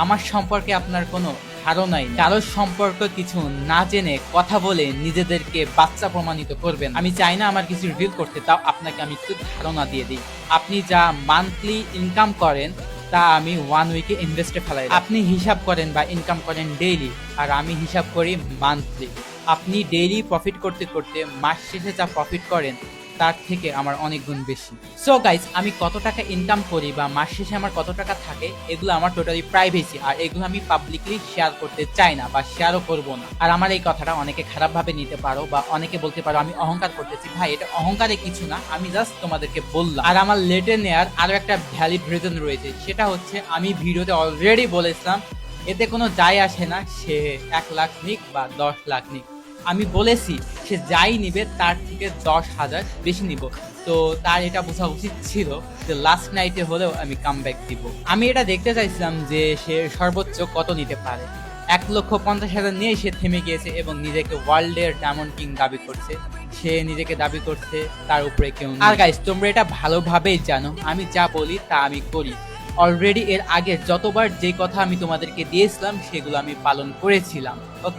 আমার সম্পর্কে আপনার কোনো ধারণাই নেই। কারোর সম্পর্ক কিছু না জেনে কথা বলে নিজেদেরকে বাচ্চা প্রমাণিত করবেন। আমি চাই না আমার কিছু রিভিল করতে, তাও আপনাকে আমি একটু ধারণা দিয়ে দিই। আপনি যা মান্থলি ইনকাম করেন তা আমি 1 উইকে ইনভেস্টে ফেলাই। আপনি হিসাব করেন বা ইনকাম করেন ডেইলি, আর আমি হিসাব করি মান্থলি। আপনি ডেইলি প্রফিট করতে করতে মাস শেষে যা প্রফিট করেন তার থেকে আমার অনেক গুণ বেশি। সো গাইস, আমি কত টাকা ইনকাম করি বা মাস শেষে আমার কত টাকা থাকে এগুলো আমার টোটালি প্রাইভেসি, আর এগুলো আমি পাবলিকলি শেয়ার করতে চাই না বা শেয়ারও করব না। আর আমার এই কথাটা অনেকে খারাপ ভাবে নিতে পারো বা অনেকে বলতে পারো আমি অহংকার করতেছি। ভাই, এটা অহংকারে কিছু না, আমি জাস্ট তোমাদেরকে বললাম। আর আমার লেটে নেয়ার আরো একটা ভ্যালিড রিজন রয়েছে, সেটা হচ্ছে আমি ভিডিওতে অলরেডি বলেছিলাম এতে কোনো যায় আসে না সে 1 লাখ নিক বা 10 লাখ নিক। আমি বলেছি সে যাই নিবে তার থেকে 10,000 বেশি নিব। তো তার এটা বোঝা উচিত ছিল যে লাস্ট নাইটে হলেও আমি কামব্যাক দিব। আমি এটা দেখতে চাইছিলাম যে সে সর্বোচ্চ কত নিতে পারে। 1,50,000 নিয়ে সে থেমে গিয়েছে এবং নিজেকে ওয়ার্ল্ডের ডায়মন্ড কিং দাবি করছে। সে নিজেকে দাবি করছে, তার উপরে কেউ নেই। আর গাইস, তোমরা এটা ভালোভাবেই জানো আমি যা বলি তা আমি করি। অলরেডি এর আগে যতবার যে কথা আমি তোমাদেরকে দিয়েছিলাম সেগুলো আমি পালন করেছিলাম। ওকে।